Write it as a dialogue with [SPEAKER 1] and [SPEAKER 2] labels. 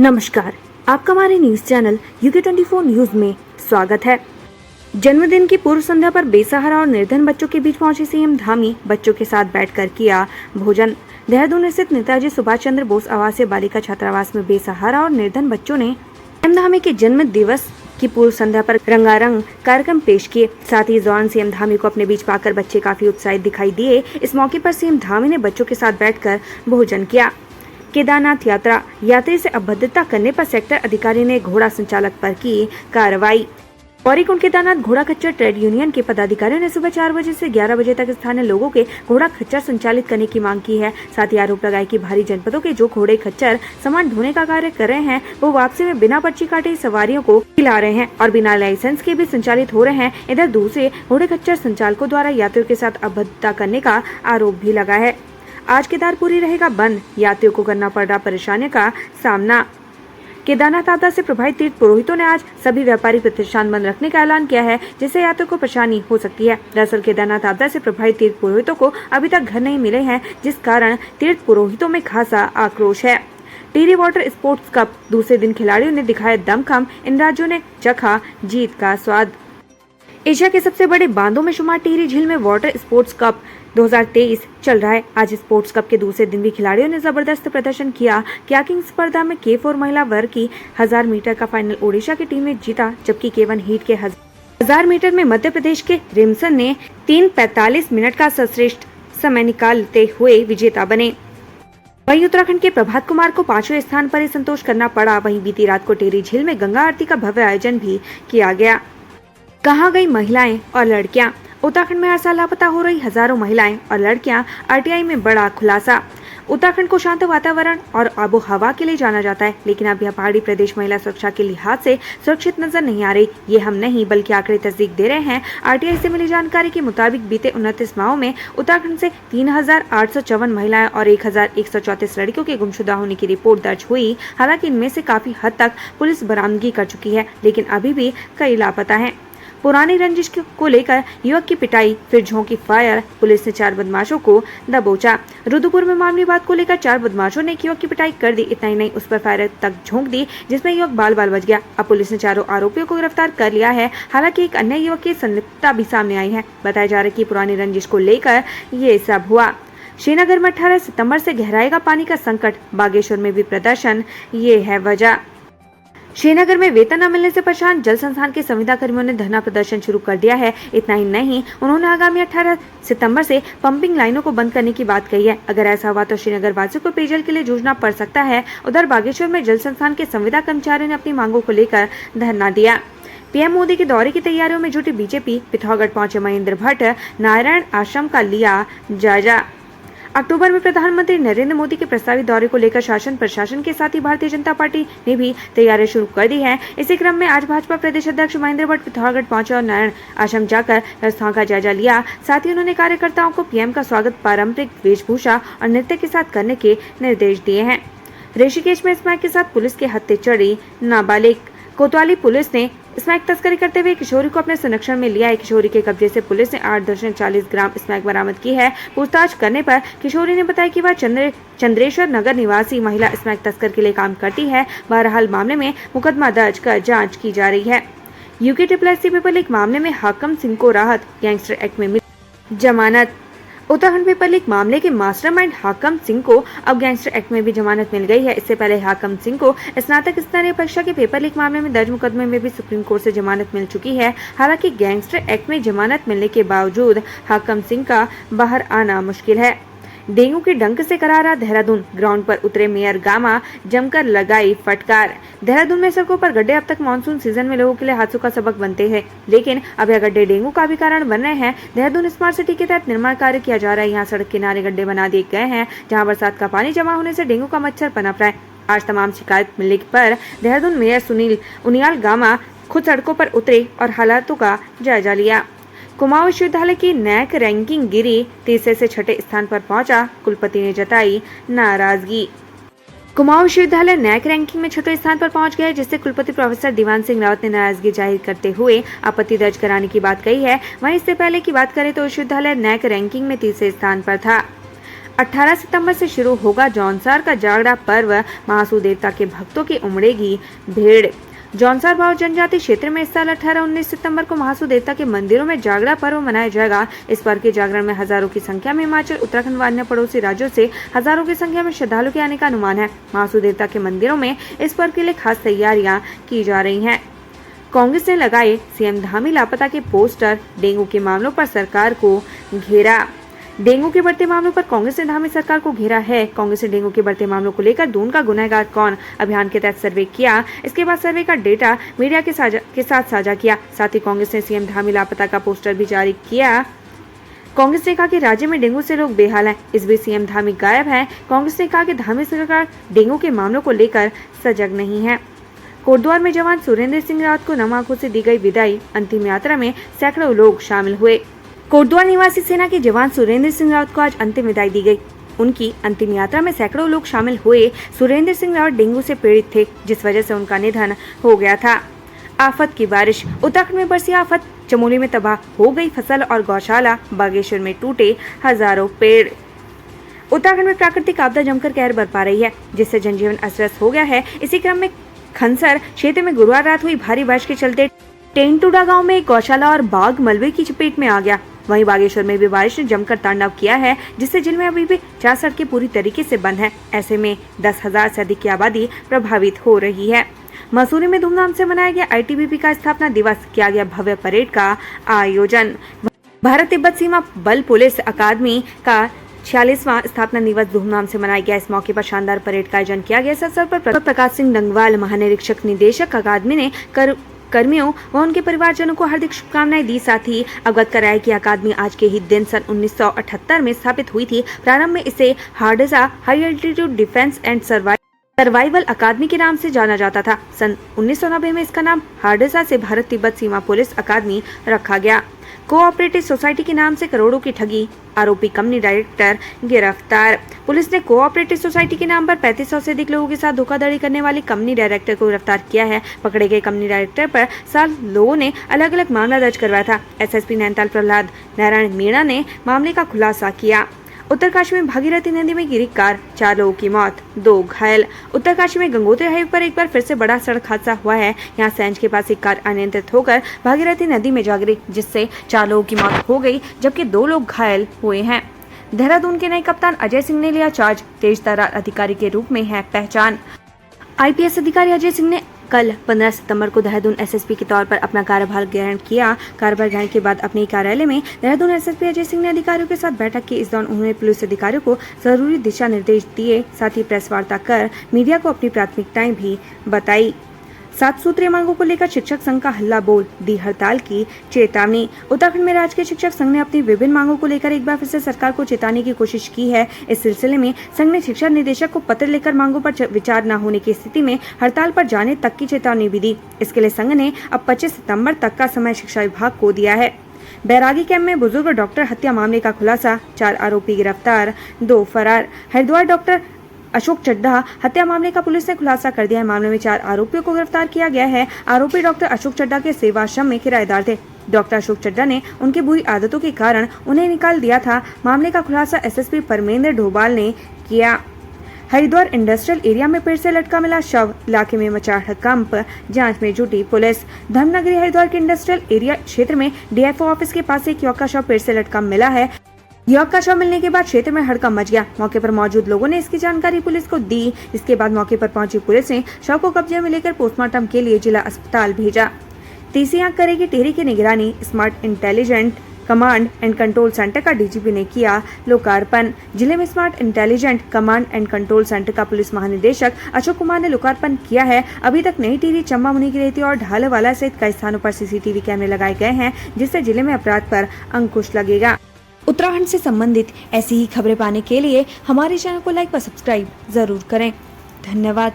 [SPEAKER 1] नमस्कार, आपका हमारे न्यूज चैनल UK24 न्यूज में स्वागत है। जन्मदिन की पूर्व संध्या पर बेसहारा और निर्धन बच्चों के बीच पहुंचे सीएम धामी, बच्चों के साथ बैठकर किया भोजन। देहरादून स्थित नेताजी सुभाष चंद्र बोस आवासीय बालिका छात्रावास में बेसहारा और निर्धन बच्चों ने सीएम धामी के जन्म दिवस की पूर्व संध्या पर रंगारंग कार्यक्रम पेश किए। साथ ही इस दौरान सीएम धामी को अपने बीच पाकर बच्चे काफी उत्साहित दिखाई दिए। इस मौके पर सीएम धामी ने बच्चों के साथ बैठकर भोजन किया। केदारनाथ यात्री से अभद्रता करने पर सेक्टर अधिकारी ने घोड़ा संचालक पर की कार्रवाई। गौरीकुंड केदारनाथ घोड़ा खच्चर ट्रेड यूनियन के पदाधिकारियों ने सुबह 4 बजे से 11 बजे तक स्थानीय लोगों के घोड़ा खच्चर संचालित करने की मांग की है। साथ ही आरोप लगाए कि भारी जनपदों के जो घोड़े खच्चर सामान ढोने का कार्य कर रहे हैं, वो वापसी में बिना पर्ची काटे सवारियों को खिला रहे हैं और बिना लाइसेंस के भी संचालित हो रहे हैं। इधर दूसरे घोड़े खच्चर संचालकों द्वारा यात्रियों के साथ अभद्रता करने का आरोप भी लगा है। आज केदारपुरी रहेगा बंद, यात्रियों को करना पड़ रहा परेशानियों का सामना। केदारनाथ आपदा से प्रभावित तीर्थ पुरोहितों ने आज सभी व्यापारी प्रतिष्ठान बंद रखने का ऐलान किया है, जिससे यात्रियों को परेशानी हो सकती है। दरअसल केदारनाथ आपदा से प्रभावित तीर्थ पुरोहितों को अभी तक घर नहीं मिले हैं, जिस कारण तीर्थ पुरोहितों में खासा आक्रोश है। टिहरी वाटर स्पोर्ट्स कप दूसरे दिन खिलाड़ियों ने दिखाया दमखम, इन राज्यों ने चखा जीत का स्वाद। एशिया के सबसे बड़े बांधों में शुमार टिहरी झील में वाटर स्पोर्ट्स कप 2023 चल रहा है। आज स्पोर्ट्स कप के दूसरे दिन भी खिलाड़ियों ने जबरदस्त प्रदर्शन किया। कयाकिंग स्पर्धा में K4 महिला वर्ग की 1000 मीटर का फाइनल ओडिशा की टीम ने जीता, जबकि K1 हीट के 1000 मीटर में मध्य प्रदेश के रिमसन ने 3:45 मिनट का सर्वश्रेष्ठ समय निकालते हुए विजेता बने। वहीं उत्तराखंड के प्रभात कुमार को 5वें स्थान पर ही संतोष करना पड़ा। वहीं बीती रात को टिहरी झील में गंगा आरती का भव्य आयोजन भी किया गया। कहाँ गई महिलाएं और लड़कियां? उत्तराखंड में हर साल लापता हो रही हजारों महिलाएं और लड़कियां, RTI में बड़ा खुलासा। उत्तराखंड को शांत वातावरण और आबो हवा के लिए जाना जाता है, लेकिन अब यह पहाड़ी प्रदेश महिला सुरक्षा के लिहाज से सुरक्षित नजर नहीं आ रही। ये हम नहीं बल्कि आंकड़े तस्दीक दे रहे हैं। RTI से मिली जानकारी के मुताबिक बीते 29 माहों में उत्तराखंड से 3854 महिलाएं और 1134 लड़कियों के गुमशुदा होने की रिपोर्ट दर्ज हुई। हालांकि इनमें से काफी हद तक पुलिस बरामदगी कर चुकी है, लेकिन अभी भी कई लापता हैं। पुरानी रंजिश को लेकर युवक की पिटाई, फिर झोंकी फायर, पुलिस ने 4 बदमाशों को दबोचा। रुद्रपुर में मामूली बात को लेकर 4 बदमाशों ने एक युवक की पिटाई कर दी। इतना ही नहीं, उस पर फायर तक झोंक दी, जिसमें युवक बाल बाल बच गया। अब पुलिस ने चारों आरोपियों को गिरफ्तार कर लिया है। हालांकि एक अन्य युवक की संलिप्तता भी सामने आई है। बताया जा रहा है कि पुरानी रंजिश को लेकर ये सब हुआ। श्रीनगर में 18 सितंबर से गहराएगा पानी का संकट, बागेश्वर में भी प्रदर्शन, ये है वजह। श्रीनगर में वेतन न मिलने से परेशान जल संस्थान के संविदा कर्मियों ने धरना प्रदर्शन शुरू कर दिया है। इतना ही नहीं, उन्होंने आगामी 18 सितंबर से पंपिंग लाइनों को बंद करने की बात कही है। अगर ऐसा हुआ तो श्रीनगर वासियों को पेयजल के लिए जूझना पड़ सकता है। उधर बागेश्वर में जल संस्थान के संविदा कर्मचारियों ने अपनी मांगों को लेकर धरना दिया। पीएम मोदी के दौरे की तैयारियों में जुटी बीजेपी, पिथौरागढ़ पहुंचे महेंद्र भट्ट, नारायण आश्रम का लिया जायजा। अक्टूबर में प्रधानमंत्री नरेंद्र मोदी के प्रस्तावित दौरे को लेकर शासन प्रशासन के साथ ही भारतीय जनता पार्टी ने भी तैयारियां शुरू कर दी हैं। इसी क्रम में आज भाजपा प्रदेश अध्यक्ष महेंद्र भट्ट पिथौरागढ़ पहुंचे और नारायण आश्रम जाकर व्यवस्थाओं का जायजा लिया। साथ ही उन्होंने कार्यकर्ताओं को पीएम का स्वागत पारंपरिक वेशभूषा और नृत्य के साथ करने के निर्देश दिए हैं। ऋषिकेश में स्मैक के साथ पुलिस के हत्थे चढ़ी नाबालिग। कोतवाली पुलिस ने स्मैक तस्करी करते हुए किशोरी को अपने संरक्षण में लिया है। किशोरी के कब्जे से पुलिस ने 8.40 ग्राम स्मैक बरामद की है। पूछताछ करने पर किशोरी ने बताया कि वह चंद्रेश्वर नगर निवासी महिला स्मैक तस्कर के लिए काम करती है। बहरहाल मामले में मुकदमा दर्ज कर जांच की जा रही है। UK-SSC पेपर लीक मामले में हाकम सिंह को राहत, गैंगस्टर एक्ट में मिली जमानत। उत्तराखंड पेपर लीक मामले के मास्टरमाइंड हाकम सिंह को अब गैंगस्टर एक्ट में भी जमानत मिल गई है। इससे पहले हाकम सिंह को स्नातक स्तरीय परीक्षा के पेपर लीक मामले में दर्ज मुकदमे में भी सुप्रीम कोर्ट से जमानत मिल चुकी है। हालांकि गैंगस्टर एक्ट में जमानत मिलने के बावजूद हाकम सिंह का बाहर आना मुश्किल है। डेंगू के डंक से करारा देहरादून, ग्राउंड पर उतरे मेयर गामा, जमकर लगाई फटकार। देहरादून में सड़कों पर गड्ढे अब तक मानसून सीजन में लोगों के लिए हादसों का सबक बनते हैं, लेकिन अब यह गड्ढे डेंगू का भी कारण बन रहे हैं। देहरादून स्मार्ट सिटी के तहत निर्माण कार्य किया जा रहा है। यहाँ सड़क किनारे गड्ढे बना दिए गए हैं, जहाँ बरसात का पानी जमा होने से डेंगू का मच्छर पनप रहा है। आज तमाम शिकायत मिलने पर देहरादून मेयर सुनील उनियाल गामा खुद सड़कों पर उतरे और हालातों का जायजा लिया। कुमाऊं विश्वविद्यालय की नैक रैंकिंग गिरी, तीसरे से 6ठे स्थान पर पहुंचा, कुलपति ने जताई नाराजगी। कुमाऊं विश्वविद्यालय नैक रैंकिंग में 6ठे स्थान पर पहुंच गया है, जिससे कुलपति प्रोफेसर दीवान सिंह रावत ने नाराजगी जाहिर करते हुए आपत्ति दर्ज कराने की बात कही है। वहीं इससे पहले की बात करें तो विश्वविद्यालय नैक रैंकिंग में तीसरे स्थान पर था। 18 सितंबर से शुरू होगा जौनसार का जागरा पर्व, महासू देवता के भक्तों की उमड़ेगी भीड़। जौनसार भाव जनजाति क्षेत्र में इस साल 18-19 सितंबर को महासू देवता के मंदिरों में जागरा पर्व मनाया जाएगा। इस पर्व के जागरण में हजारों की संख्या में हिमाचल, उत्तराखंड व अन्य पड़ोसी राज्यों से हजारों की संख्या में श्रद्धालुओं के आने का अनुमान है। महासू देवता के मंदिरों में इस पर्व के लिए खास तैयारियां की जा रही हैं। कांग्रेस ने लगाए सीएम धामी लापता के पोस्टर, डेंगू के मामलों पर सरकार को घेरा। डेंगू के बढ़ते मामलों पर कांग्रेस ने धामी सरकार को घेरा है। कांग्रेस ने डेंगू के बढ़ते मामलों को लेकर दून का गुनहगार कौन अभियान के तहत सर्वे किया। इसके बाद सर्वे का डेटा मीडिया के साथ साझा किया। साथ ही कांग्रेस ने सीएम धामी लापता का पोस्टर भी जारी किया। कांग्रेस ने कहा कि राज्य में डेंगू से लोग बेहाल हैं। इस बीच सीएम धामी गायब है। कांग्रेस ने कहा कि धामी सरकार डेंगू के मामलों को लेकर सजग नहीं है। कोटद्वार में जवान सुरेंद्र सिंह रावत को नम आंखों से दी गई विदाई। अंतिम यात्रा में सैकड़ों लोग शामिल हुए। कोटद्वार निवासी सेना के जवान सुरेंद्र सिंह रावत को आज अंतिम विदाई दी गई। उनकी अंतिम यात्रा में सैकड़ों लोग शामिल हुए। सुरेंद्र सिंह रावत डेंगू से पीड़ित थे, जिस वजह से उनका निधन हो गया था। आफत की बारिश, उत्तराखंड में बरसी आफत। चमोली में तबाह हो गई फसल और गौशाला। बागेश्वर में टूटे हजारों पेड़। उत्तराखंड में प्राकृतिक आपदा जमकर कहर बरपा रही है, जिससे जनजीवन अस्त व्यस्त हो गया है। इसी क्रम में खनसर क्षेत्र में गुरुवार रात हुई भारी बारिश के चलते टेंटुडा गांव में एक गौशाला और बाग मलबे की चपेट में आ गया। वहीं बागेश्वर में भी बारिश ने जमकर तांडव किया है, जिससे जिले में अभी भी 4 सड़कें पूरी तरीके से बंद हैं। ऐसे में 10,000 से अधिक की आबादी प्रभावित हो रही है। मसूरी में धूमधाम से मनाया गया आईटीबीपी का स्थापना दिवस। किया गया भव्य परेड का आयोजन। भारत तिब्बत सीमा बल पुलिस अकादमी का 46वां स्थापना दिवस धूमधाम से मनाया गया। इस मौके पर शानदार परेड का आयोजन किया गया। इस अवसर पर प्रकाश सिंह डंगवाल, महानिरीक्षक निदेशक अकादमी ने कर्मियों व उनके परिवारजनों को हार्दिक शुभकामनाएं दी। साथ ही अवगत कराया कि अकादमी आज के ही दिन सन 1978 में स्थापित हुई थी। प्रारंभ में इसे हार्डेसा high altitude defence and survival academy के नाम से जाना जाता था। सन 1990 में इसका नाम हार्डेसा से भारत तिब्बत सीमा पुलिस अकादमी रखा गया। कोऑपरेटिव सोसाइटी के नाम से करोड़ों की ठगी, आरोपी कंपनी डायरेक्टर गिरफ्तार। पुलिस ने कोऑपरेटिव सोसाइटी के नाम पर 3500 से अधिक लोगों के साथ धोखाधड़ी करने वाली कंपनी डायरेक्टर को गिरफ्तार किया है। पकड़े गए कंपनी डायरेक्टर पर 7 लोगों ने अलग अलग मामला दर्ज करवाया था। एसएसपी नैनीताल प्रहलाद नारायण मीणा ने मामले का खुलासा किया। उत्तरकाशी में भागीरथी नदी में गिरी कार, 4 लोगों की मौत, 2 घायल। उत्तरकाशी में गंगोत्री हाईवे पर एक बार फिर से बड़ा सड़क हादसा हुआ है। यहाँ सैंज के पास एक कार अनियंत्रित होकर भागीरथी नदी में जा गिरी, जिससे 4 लोगों की मौत हो गई, जबकि 2 लोग घायल हुए हैं। देहरादून के नए कप्तान अजय सिंह ने लिया चार्ज। तेज तर्रार अधिकारी के रूप में है पहचान। आईपीएस अधिकारी अजय सिंह ने कल 15 सितंबर को देहरादून एसएसपी के तौर पर अपना कार्यभार ग्रहण किया। कार्यभार ग्रहण के बाद अपने कार्यालय में देहरादून एसएसपी अजय सिंह ने अधिकारियों के साथ बैठक की। इस दौरान उन्होंने पुलिस अधिकारियों को जरूरी दिशा निर्देश दिए। साथ ही प्रेस वार्ता कर मीडिया को अपनी प्राथमिकताएं भी बताई। 7 सूत्रीय मांगों को लेकर शिक्षक संघ का हल्ला बोल, दी हड़ताल की चेतावनी। उत्तराखंड में राजकीय शिक्षक संघ ने अपनी विभिन्न मांगों को लेकर एक बार फिर से सरकार को चेताने की कोशिश की है। इस सिलसिले में संघ ने शिक्षा निदेशक को पत्र लेकर मांगों पर विचार न होने की स्थिति में हड़ताल पर जाने तक की चेतावनी भी दी। इसके लिए संघ ने अब 25 सितम्बर तक का समय शिक्षा विभाग को दिया है। बैरागी कैंप में बुजुर्ग डॉक्टर हत्या मामले का खुलासा, 4 आरोपी गिरफ्तार, 2 फरार। हरिद्वार डॉक्टर अशोक चड्ढा हत्या मामले का पुलिस ने खुलासा कर दिया है। मामले में 4 आरोपियों को गिरफ्तार किया गया है। आरोपी डॉक्टर अशोक चड्ढा के सेवाश्रम में किराएदार थे। डॉक्टर अशोक चड्ढा ने उनकी बुरी आदतों के कारण उन्हें निकाल दिया था। मामले का खुलासा एसएसपी परमेंद्र ढोबाल ने किया। हरिद्वार इंडस्ट्रियल एरिया में पेड़ से लटका मिला शव, इलाके में मचा हड़कंप, जांच में जुटी पुलिस। धर्मनगरी हरिद्वार के इंडस्ट्रियल एरिया क्षेत्र में डीएफओ ऑफिस के पास एक युवक का शव पेड़ से लटका मिला है। युवक का शव मिलने के बाद क्षेत्र में हड़कंप मच गया। मौके पर मौजूद लोगों ने इसकी जानकारी पुलिस को दी। इसके बाद मौके पर पहुंची पुलिस ने शव को कब्जे में लेकर पोस्टमार्टम के लिए जिला अस्पताल भेजा। तीसरी आंख करेगी टिहरी की निगरानी, smart intelligent command and control centre का डीजीपी ने किया लोकार्पण। जिले में smart intelligent command and control centre का पुलिस महानिदेशक अशोक कुमार ने लोकार्पण किया है। अभी तक नई टिहरी, चंबा, मुनिकीरेती और ढालवाला सहित कई स्थानों पर सीसीटीवी कैमरे लगाए गए हैं, जिससे जिले में अपराध पर अंकुश लगेगा। उत्तराखंड से संबंधित ऐसी ही खबरें पाने के लिए हमारे चैनल को लाइक व सब्सक्राइब जरूर करें। धन्यवाद।